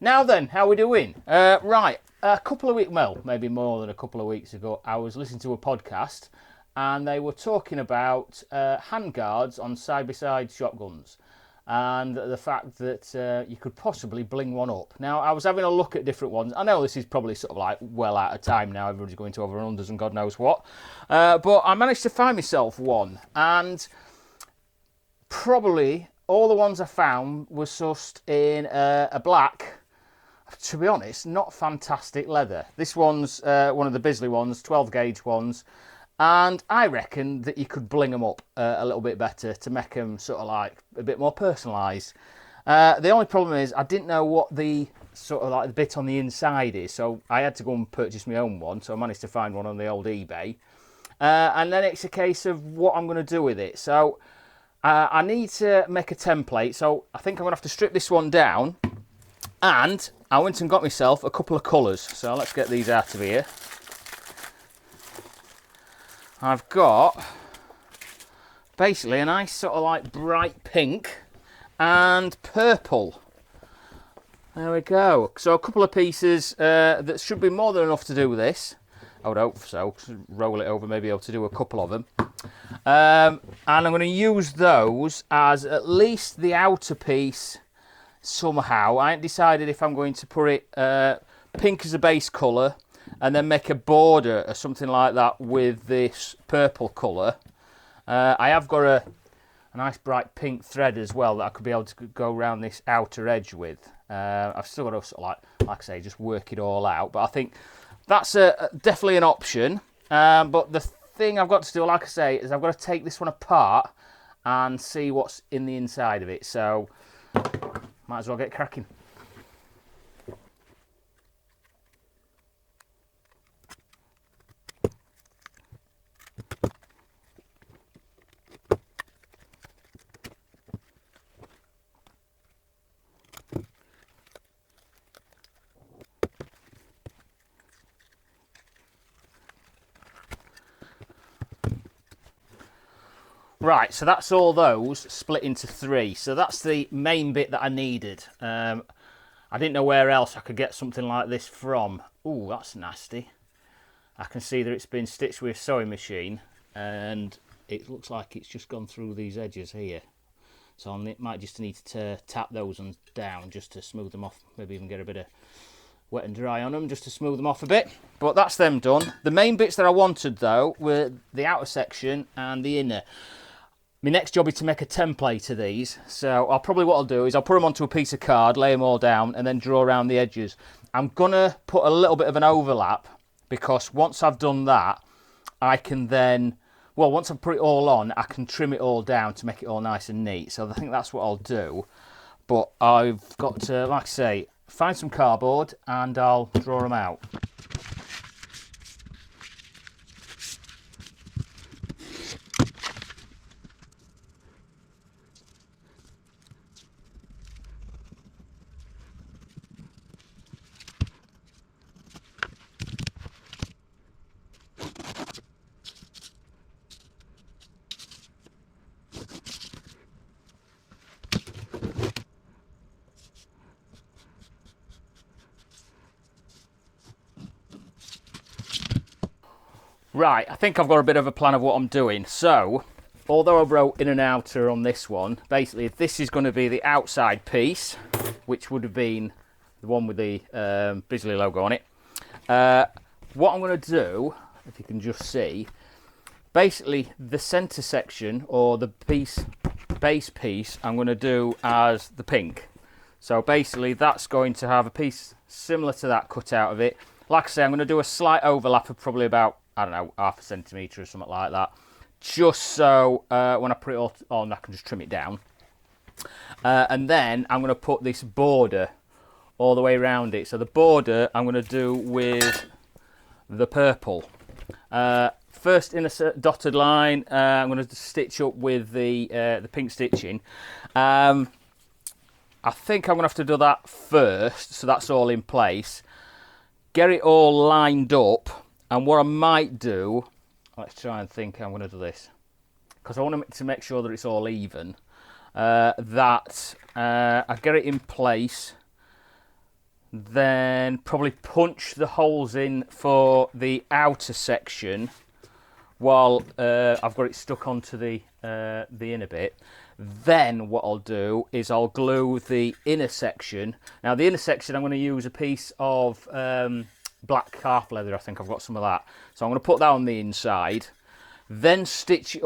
Now then, how are we doing? Right, a couple of weeks, well, maybe more than a couple of weeks ago, I was listening to a podcast and they were talking about handguards on side-by-side shotguns and the fact that you could possibly bling one up. Now, I was having a look at different ones. I know this is probably sort of like well out of time now. Everybody's going to over and unders and God knows what. But I managed to find myself one, and probably all the ones I found were sourced in a black, to be honest, not fantastic leather. This one's one of the Bisley ones, 12 gauge ones, and I reckon that you could bling them up a little bit better to make them sort of like a bit more personalised. The only problem is I didn't know what the sort of like the bit on the inside is, so I had to go and purchase my own one, so I managed to find one on the old eBay. And then it's a case of what I'm going to do with it. So I need to make a template, so I think I'm going to have to strip this one down, and I went and got myself a couple of colours. So let's get these out of here. I've got basically a nice sort of like bright pink and purple. There we go. So a couple of pieces that should be more than enough to do with this. I would hope so. Roll it over, maybe able to do a couple of them. And I'm going to use those as at least the outer piece somehow. I ain't decided if I'm going to put it pink as a base colour and then make a border or something like that with this purple colour. I have got a nice bright pink thread as well that I could be able to go around this outer edge with. I've still got to sort of like I say, just work it all out. But I think that's definitely an option. But the thing I've got to do, like I say, is I've got to take this one apart and see what's in the inside of it. So might as well get cracking. Right, so that's all those split into three. So that's the main bit that I needed. I didn't know where else I could get something like this from. Ooh, that's nasty. I can see that it's been stitched with a sewing machine and it looks like it's just gone through these edges here. So I might just need to tap those ones down just to smooth them off. Maybe even get a bit of wet and dry on them just to smooth them off a bit. But that's them done. The main bits that I wanted though were the outer section and the inner. My next job is to make a template of these, so what I'll do is I'll put them onto a piece of card, lay them all down, and then draw around the edges. I'm going to put a little bit of an overlap, because once I've done that, I can then, well, once I've put it all on, I can trim it all down to make it all nice and neat. So I think that's what I'll do. But I've got to, like I say, find some cardboard, and I'll draw them out. Right, I think I've got a bit of a plan of what I'm doing. So, although I wrote in and outer on this one, basically this is going to be the outside piece, which would have been the one with the Bisley logo on it. What I'm going to do, if you can just see, basically the centre section, or the base piece, I'm going to do as the pink. So basically that's going to have a piece similar to that cut out of it. Like I say, I'm going to do a slight overlap of probably about, I don't know, half a centimetre or something like that. Just so when I put it all on, I can just trim it down. And then I'm going to put this border all the way around it. So the border I'm going to do with the purple. First in a dotted line, I'm going to stitch up with the pink stitching. I think I'm going to have to do that first, so that's all in place. Get it all lined up, and what I might do, let's try and think how I'm going to do this, because I want to make sure that it's all even, that I get it in place then probably punch the holes in for the outer section while I've got it stuck onto the inner bit. Then what I'll do is I'll glue the inner section. Now the inner section, I'm going to use a piece of black calf leather. I think I've got some of that. So I'm going to put that on the inside, then stitch it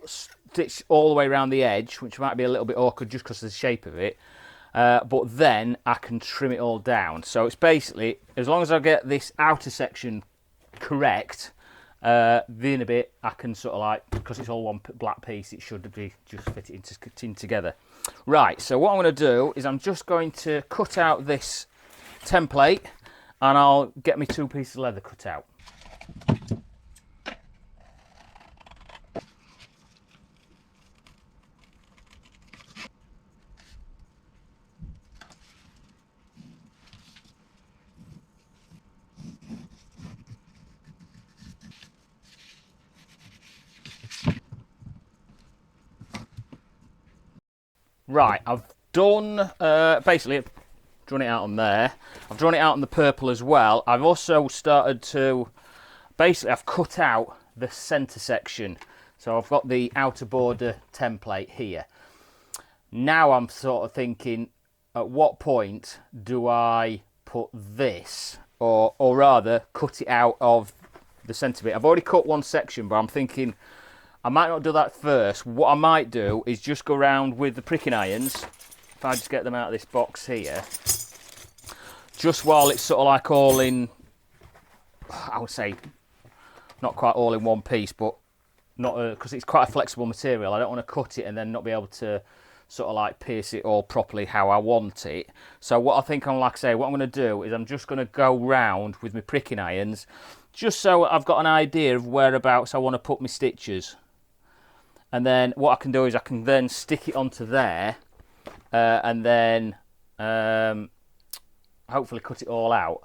stitch all the way around the edge, which might be a little bit awkward just because of the shape of it. But then I can trim it all down. So it's basically, as long as I get this outer section correct, the inner bit I can sort of like, because it's all one black piece, it should be just fit it in together. Right, so what I'm going to do is I'm just going to cut out this template, and I'll get my 2 pieces of leather cut out. Right, I've done, basically, I've drawn it out on there. I've drawn it out on the purple as well. I've also started to, basically, I've cut out the centre section. So I've got the outer border template here. Now I'm sort of thinking, at what point do I put this, or rather, cut it out of the centre bit? I've already cut one section, but I'm thinking, I might not do that first. What I might do is just go around with the pricking irons, if I just get them out of this box here, just while it's sort of like all in, I would say, not quite all in one piece, but not because it's quite a flexible material. I don't want to cut it and then not be able to sort of like pierce it all properly how I want it. So what I think I'm, like I say, what I'm going to do is I'm just going to go round with my pricking irons, just so I've got an idea of whereabouts I want to put my stitches. And then what I can do is I can then stick it onto there, and then hopefully cut it all out.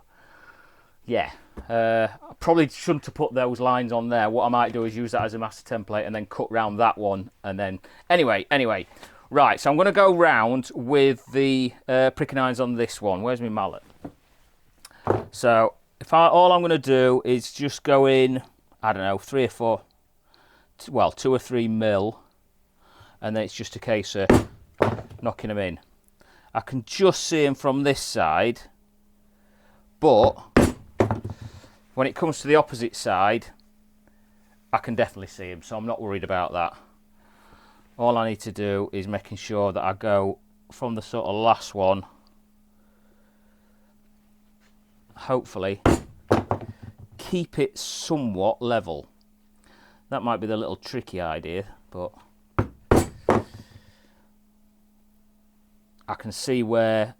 Yeah, I probably shouldn't have put those lines on there. What I might do is use that as a master template and then cut round that one. And then, anyway, right, so I'm going to go round with the pricking irons on this one. Where's my mallet? So all I'm going to do is just go in, I don't know, 3 or 4, well, 2 or 3 mil, and then it's just a case of knocking them in. I can just see them from this side, but when it comes to the opposite side, I can definitely see them, so I'm not worried about that. All I need to do is making sure that I go from the sort of last one, hopefully keep it somewhat level. That might be the little tricky idea, but I can see where,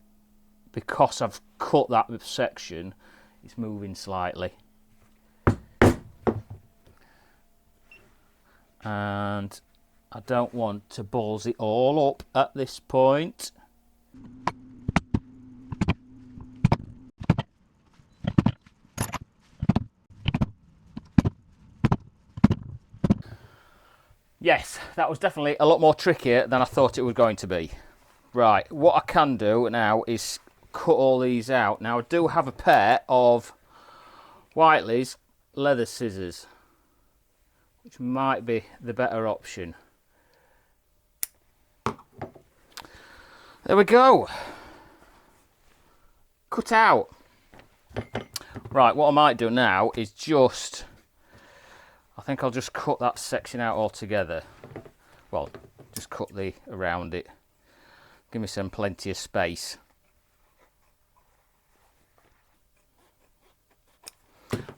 because I've cut that section, it's moving slightly. And I don't want to balls it all up at this point. Yes, that was definitely a lot more trickier than I thought it was going to be. Right, what I can do now is cut all these out. Now I do have a pair of Whiteley's leather scissors, which might be the better option. There we go. Cut out. Right, what I might do now is just, I think I'll just cut that section out altogether. Well, just cut the around it. Give me some plenty of space.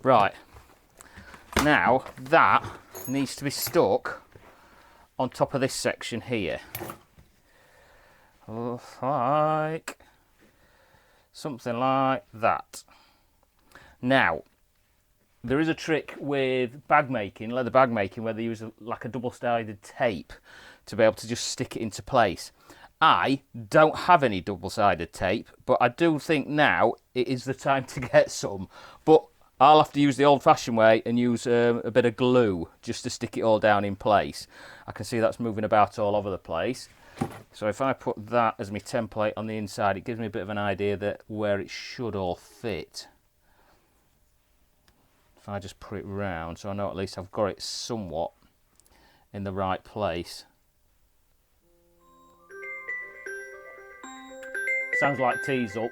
Right, now that needs to be stuck on top of this section here. Like something like that. Now, there is a trick with bag making, leather bag making, where they use like a double-sided tape to be able to just stick it into place. I don't have any double-sided tape, but I do think now it is the time to get some. But I'll have to use the old-fashioned way and use a bit of glue just to stick it all down in place. I can see that's moving about all over the place. So if I put that as my template on the inside, it gives me a bit of an idea that where it should all fit. If I just put it round, so I know at least I've got it somewhat in the right place. Sounds like tea's up.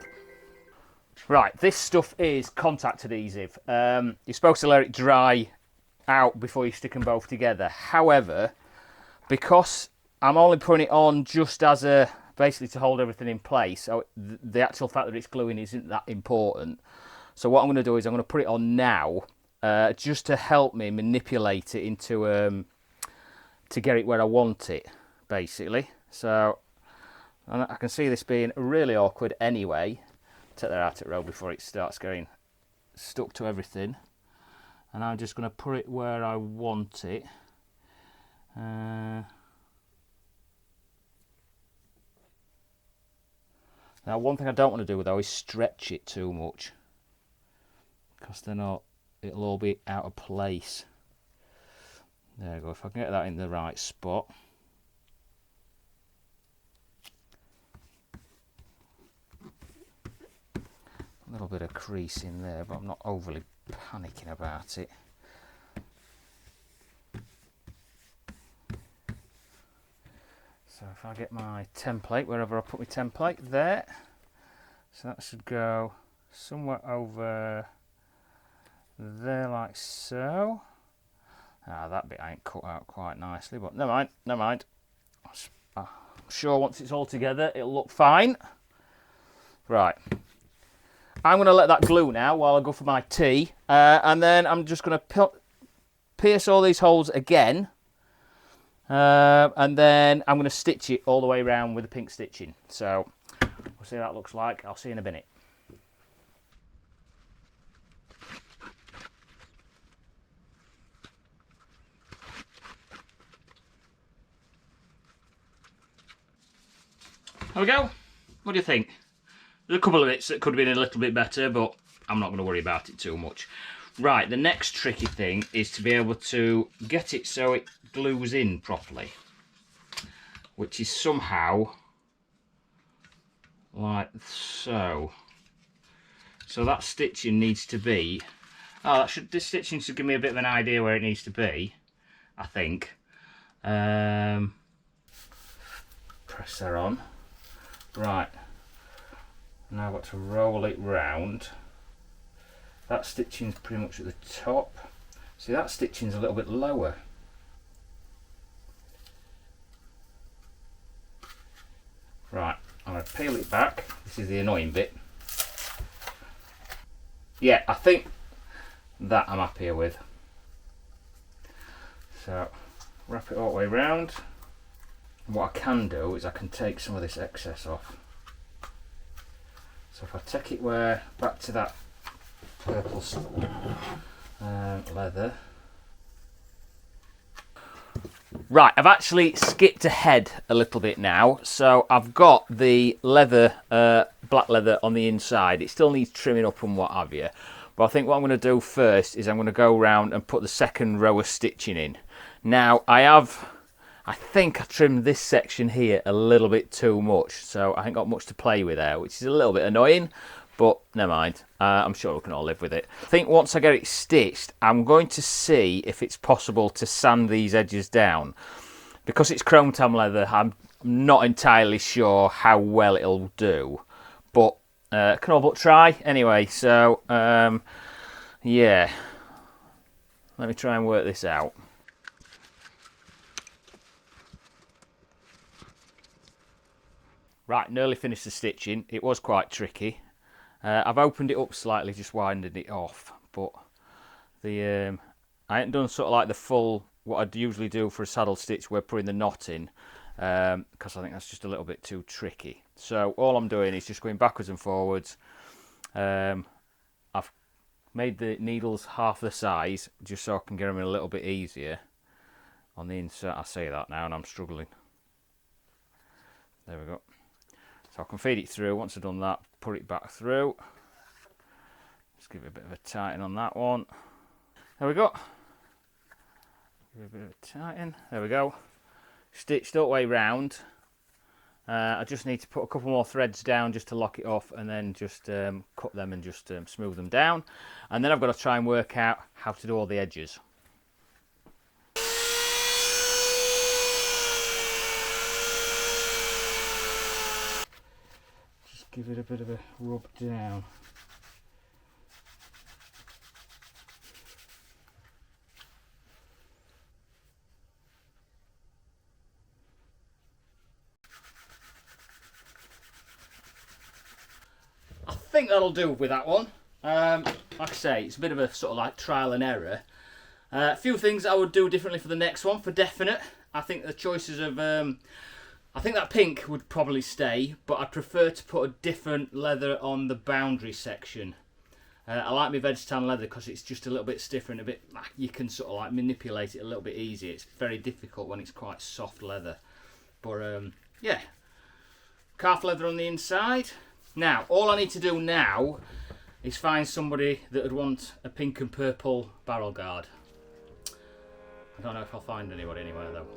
Right, this stuff is contact adhesive. You're supposed to let it dry out before you stick them both together. However, because I'm only putting it on just as a, basically to hold everything in place, so the actual fact that it's gluing isn't that important. So what I'm going to do is I'm going to put it on now, just to help me manipulate it into, to get it where I want it, basically. So I can see this being really awkward anyway. Take that out of row before it starts getting stuck to everything. And I'm just going to put it where I want it. Now one thing I don't want to do though is stretch it too much, because then it'll all be out of place. There we go, if I can get that in the right spot. A little bit of crease in there, but I'm not overly panicking about it. So if I get my template, wherever I put my template, there. So that should go somewhere over there like so. Ah, that bit ain't cut out quite nicely, but never mind, never mind. I'm sure once it's all together, it'll look fine. Right. I'm going to let that glue now while I go for my tea, and then I'm just going to pierce all these holes again, and then I'm going to stitch it all the way around with the pink stitching. So we'll see what that looks like. I'll see you in a minute. There we go. What do you think? There's a couple of bits that could have been a little bit better, but I'm not going to worry about it too much. Right, the next tricky thing is to be able to get it so it glues in properly, which is somehow like so. So that stitching needs to be, this stitching should give me a bit of an idea where it needs to be, I think. Press that on. Right. Now I've got to roll it round. That stitching's pretty much at the top. See, that stitching's a little bit lower. Right, I'm going to peel it back. This is the annoying bit. Yeah, I think that I'm happier with. So, wrap it all the way round. What I can do is I can take some of this excess off. So if I take it back to that purple leather. Right, I've actually skipped ahead a little bit now. So I've got the leather, black leather on the inside. It still needs trimming up and what have you. But I think what I'm going to do first is I'm going to go around and put the second row of stitching in. Now I think I trimmed this section here a little bit too much, so I ain't got much to play with there, which is a little bit annoying, but never mind. I'm sure we can all live with it. I think once I get it stitched, I'm going to see if it's possible to sand these edges down. Because it's chrome tan leather, I'm not entirely sure how well it'll do, but can all but try anyway. So yeah, let me try and work this out. Right, nearly finished the stitching. It was quite tricky. I've opened it up slightly, just widened it off, but I ain't done sort of like the full, what I'd usually do for a saddle stitch where putting the knot in, because I think that's just a little bit too tricky. So all I'm doing is just going backwards and forwards. I've made the needles half the size, just so I can get them in a little bit easier on the inside. I say that now and I'm struggling. There we go. So I can feed it through. Once I've done that, put it back through. Just give it a bit of a tighten on that one. There we go. Give it a bit of a tighten. There we go. Stitched all the way round. I just need to put a couple more threads down just to lock it off, and then just cut them and just smooth them down. And then I've got to try and work out how to do all the edges. Just give it a bit of a rub down. I think that'll do with that one. Like I say, it's a bit of a sort of like trial and error. A few things I would do differently for the next one, for definite. I think the choices of, I think that pink would probably stay, but I prefer to put a different leather on the boundary section. I like my veg tan leather because it's just a little bit stiffer and a bit, you can sort of like manipulate it a little bit easier. It's very difficult when it's quite soft leather. But yeah, calf leather on the inside. Now, all I need to do now is find somebody that would want a pink and purple barrel guard. I don't know if I'll find anybody anywhere though.